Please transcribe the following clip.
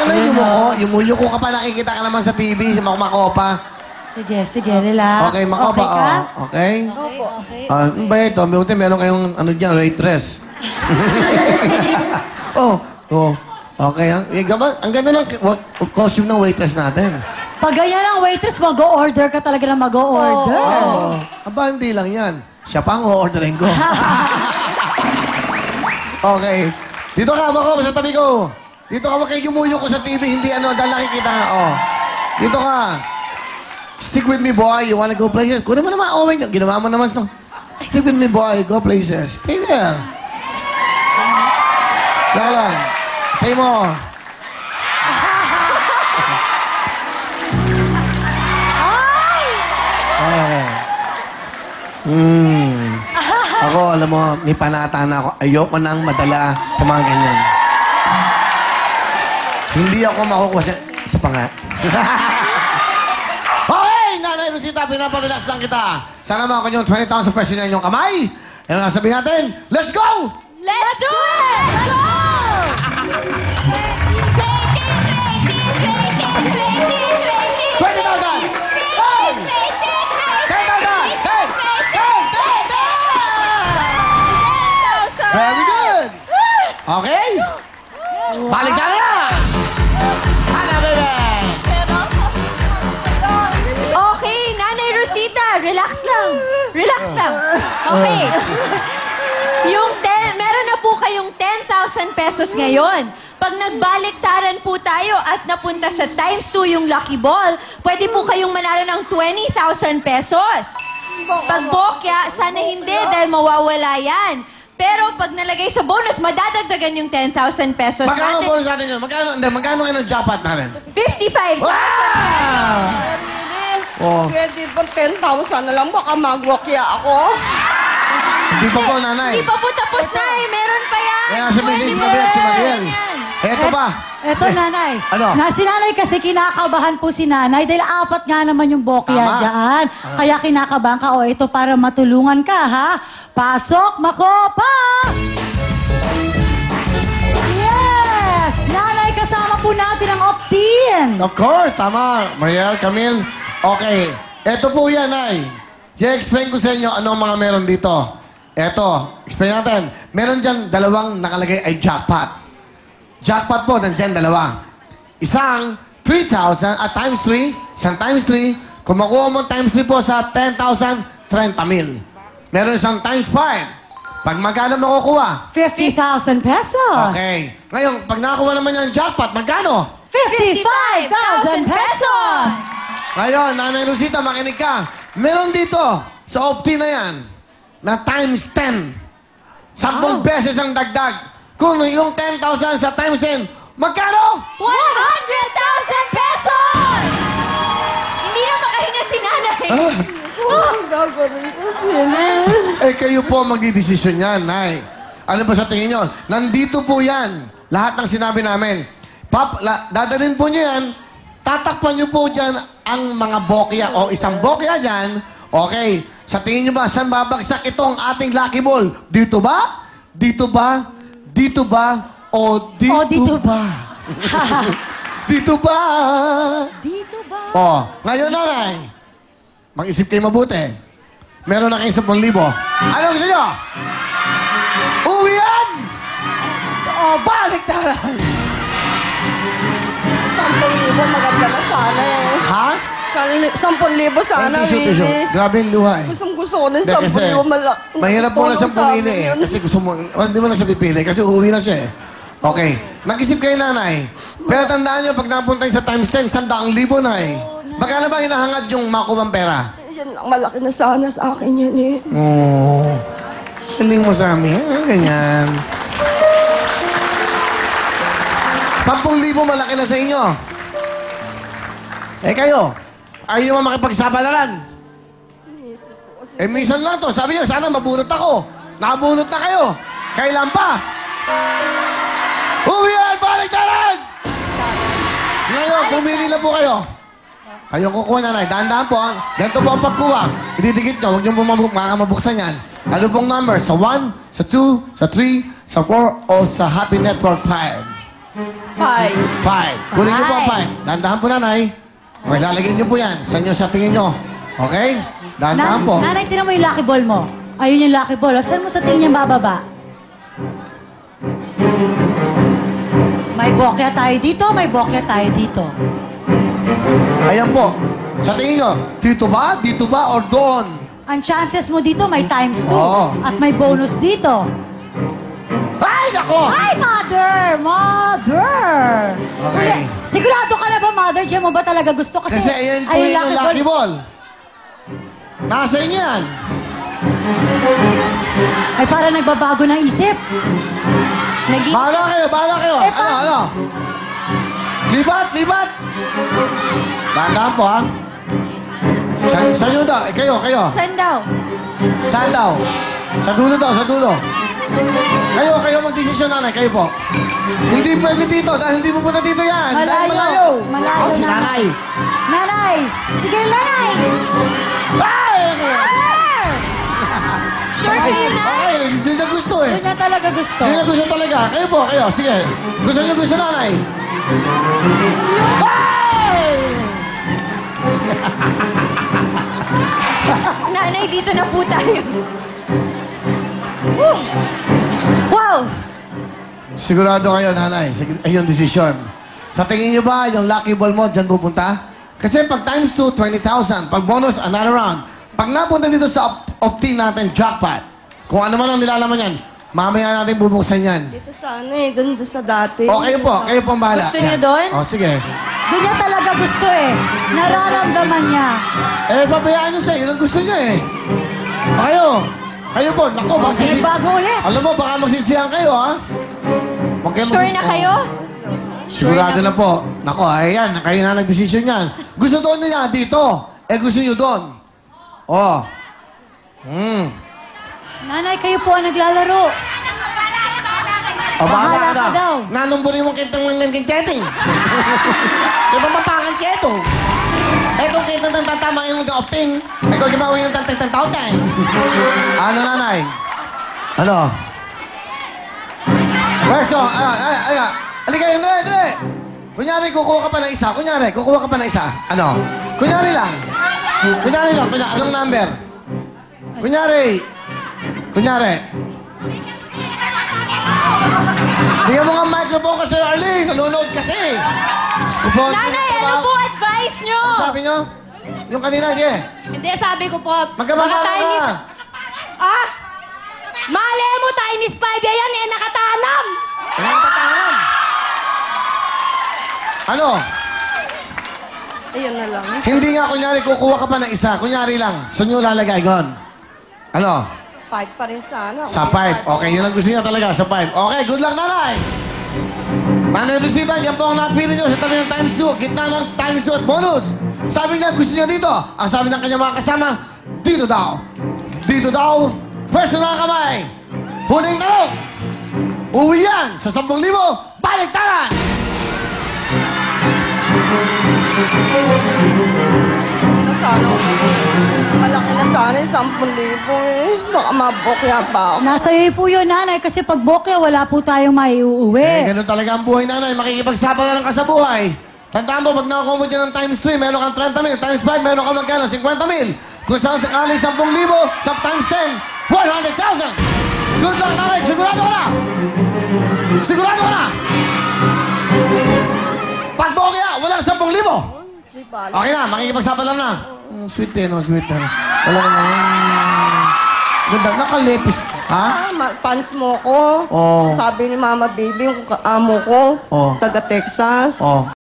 ka na yumuko. Yumuyuko ka pa, nakikita ka naman sa TV, sa makopa. Sige, relax. Okay, makopa. Okay ka? Okay? Okay. Ano ba ito? Buti meron kayong, waitress. Okay. Ang ganda ng costume ng waitress natin. Pag ganyan ang waitress, mag-o-order ka talaga na mag-o-order. Aba, hindi lang yan. Siya pa ang o-orderin ko. Okay. Dito ka, Mako, sa tabi ko. Dito ka, wag kayo yumuyuko sa TV. Hindi dahil nakikita ka. Dito ka. Stick with me, boy. You wanna go places? Kunin mo naman, Owen. Ginawa mo naman ito. Stick with me, boy. Go places. Stay there. Kaya lang. Say mo. Ako, alam mo, may panata na ako. Ayoko nang madala sa mga ganyan. Hindi ako makukuha sa panga. Okay, Nanay Rosita, pinapalilas lang kita. Sana mga kanyang 20,000 pesos na inyong kamay. Ano nga sabihin natin? Let's go! Let's do it! Let's go! 10,000! Very good! Okay? Balik ka na! Hana, bebe! Okay, Nanay Rosita, relax lang. Relax lang. Okay. Meron na po kayong 10,000 pesos ngayon. Pag nagbaliktaran po tayo at napunta sa ×2 yung lucky ball, pwede po kayong manalo ng 20,000 pesos. Pag bokya, sana hindi dahil mawawala yan. Pero pag nalagay sa bonus, madadagdagan yung 10,000 pesos. Magkano bonus natin yun? Magkano kayo ng jackpot natin? 55,000 Wow! Oh. Pwede ba 10,000 na lang? Baka magwakya ako. Hindi pa po, Nanay. Hindi pa po tapos na eh. Meron pa yan. Kaya si Mrs. Gabriel, si Mariel. Eto pa. Eto, Nanay. Ano? Si Nanay kasi kinakabahan po si Nanay dahil 4 nga naman yung bokya Tama. dyan. Kaya kinakabahan ka. O, ito para matulungan ka, ha? Pasok, Makopa! Yes! Nanay, kasama po natin ang Optin. Of course, tama. Mariel, Camille. Okay. Eto po yan, Nay. I-explain ko sa inyo ano ang mga meron dito. Eto, explain natin. Meron dyan 2 nakalagay ay jackpot. Jackpot po, nandiyan 2. Isang 3,000 at times 3. Isang times 3. Kung makuha mo times 3 po sa 10,000, 30,000. Meron isang times 5. Pag magkano makukuha? 50,000 pesos. Okay. Ngayon, pag nakakuha naman yung jackpot, magkano? 55,000 pesos. Ngayon, Nanay Rosita, makinig ka. Meron dito, sa Opti na yan, na times 10. 10 beses ang dagdag. Kung yung 10,000 sa times 10, magkano? 100,000 pesos! Hindi na makahinga si Nanay. Ang gagawin ko, Sinel. Eh, kayo po ang magdidesisyon yan, Nay. Ano ba sa tingin nyo? Nandito po yan. Lahat ng sinabi namin. Dadalhin po nyo yan. Tatakpan nyo po dyan ang mga bokya o isang bokya dyan. Okay. Sa tingin nyo ba, saan babagsak itong ating lucky ball? Dito ba? Dito ba? Dito ba? O dito, dito ba? Dito ba? Dito ba? Ngayon, Nanay. Mag-isip kayo mabuti. Meron na kayong 10,000. Ano gusto nyo? Uwi yan! Baliktaran! 10,000 maganda na sana eh. Ha? 10,000 sana, Tisyo. Willie. Grabe yung luha eh. Gusto ko na Hindi, kasi 10,000 malak. mahirap po na Tulong sa 10,000 amin eh. yun. Kasi gusto mo, hindi mo na siya pipili kasi uuwi na siya eh. Okay. Mag-isip kayo, Nanay. Pero tandaan nyo, pag napunta sa times 10, 100,000 na eh. Baka na ba hinahangad yung makuha pera? Yan lang, malaki na sana sa akin yan eh. Oo. Hindi mo sa amin. Ganyan. 10,000 malaki na sa inyo. Eh kayo, ayaw nyo makipagsabalaran. Eh minsan lang to. Sabi nyo, sana mabunot ako. Nakabunot na kayo. Kailan pa? Uwi yan! Balik talan! Ngayon, pumili na po kayo. Kayong kukuha, Nanay. Dahan-dahan po. Ganito po ang pagkuha. Ididikit nyo. Huwag nyo po makamabuksan yan. Ano pong number? Sa 1, sa 2, sa 3, sa 4, o sa Happy Network 5? Five. 5. Kunin niyo po ang 5. Dahan-dahan po, nanay. Okay, lalagyan niyo po yan. Sa inyo, sa tingin niyo. Okay? Dahan-dahan po. Nanay, tinan mo yung lucky ball mo. Ayun yung lucky ball. Saan mo sa tingin niya bababa? May bokya tayo dito, may bokya tayo dito. Ayan po. Sa tingin niyo, dito ba, or doon? Ang chances mo dito may times 2. Oo. At may bonus dito. Ay, nako! Ay, mother! Mother! Okay. Sigurado ka na ba, mother? Diyan mo ba talaga gusto? Kasi, Kasi ayan po ayun, yung lucky ball. Nasa inyo yan. Ay, para nagbabago ng isip. Naging... Bahala kayo. Eh, Ano? Libat! Dahan-dahan po, ha? Sa inyo daw. Kayo. Saan daw? Saan daw? Sa dulo. Kayo magdesisyon, nanay. Kayo po. Hindi pwede dito dahil hindi pupunta dito yan. Dahil malayo. Malayo Si na. nanay. Nanay! Sige, nanay! Ay! Sure kayo na? Okay, hindi na gusto eh. Doon niya talaga gusto. Hindi na gusto talaga. Kayo po. Sige. Gusto nanay. Ay! Nanay, dito na po tayo. Woo! Wow! Sigurado kayo, nanay. Ayun, desisyon. Sa tingin niyo ba, yung lucky ball mo, dyan pupunta? Kasi pag times 2, 20,000. Pag bonus, another round. Pag napunta dito sa opt-in natin, jackpot. Kung ano man ang nilalaman yan, mamaya natin bubuksan yan. Dito sana eh. Doon sa dati. O, kayo po ang bahala. Gusto niyo Yan. doon? O, sige. Doon niya talaga gusto eh. Nararamdaman niya. Eh, pabayaan niyo sa iyo. Ang gusto niyo eh. O, kayo po, naku, Sige, bago ulit. Alam mo, baka magsisiyan kayo, ha? Huwag kayo Sure na kayo? Sigurado na po. Nako, ayan, kayo na nag-decision yan. Gusto doon nila dito. Gusto niyo doon. Oh. Nanay, kayo po ang naglalaro. O, Bahala bahala ka ka daw. daw. Nanumburin mo kitang lang ng chatting. Di ba mapangan keto? Kung kita ng tatama yung opting, ikaw gumawin yung tantang-tantang. Ano, nanay? Ano? Pwesto, halika yun, dali. Kunyari, kukuha ka pa ng isa. Ano? Kunyari lang. Anong number? Kunyari. Bigyan mo nga microphone kasi, Arlene. Nanonood kasi. Nanay, ano po advice nyo? Ano sabi nyo? Yung kanina, sige. Hindi, sabi ko po. Magkamamala mga ka. Chinese- Ah! Mali mo, Chinese 5 yan eh, nakatanam! Ano ang tatangan? Ano? Ayun na lang. Hindi nga, kunyari, kukuha ka pa ng isa. Kunyari lang. Saan nyo lalagay, Gon? Ano? Five pa rin sana. Sa 5. Okay, yun ang gusto niya talaga, sa 5. Okay, good luck, nanay! Nanay Rosita, yan po ang napili nyo sa tabi ng times 2. Gitna ng times 2 at bonus. Sabi niya, gusto niya dito. Ang sabi ng kanyang mga kasama, dito daw. Pwesto na ang kamay. Huling talong. Uwi yan sa 10,000. Baliktaran! Sana. Malaki na sana yung 10,000 eh. Baka mabokya pa ako. Nasa iyo po yun, nanay, kasi pag bokya, wala po tayong maiuwi. Ganun talaga ang buhay, nanay. Makikipagsapa na lang ka sa buhay. Tandaan mo, pag nakakuha mo dyan ng times 3, meron kang 30,000. Times 5, meron kang magkano? 50,000. Kung saan sakaling 10,000, sa times 10, 100,000. Good luck, nanay. Sigurado ka na. Pag bokya, walang 10,000. Di ba? Okay na, makikipagsapa lang na. Sweet eh, no? Sweet na. Wala ka na. Ganda, nakalepis. Ha? Fans mo ko. Oo. Sabi ni Mama Baby, yung amo ko. Oo. Taga Texas. Oh.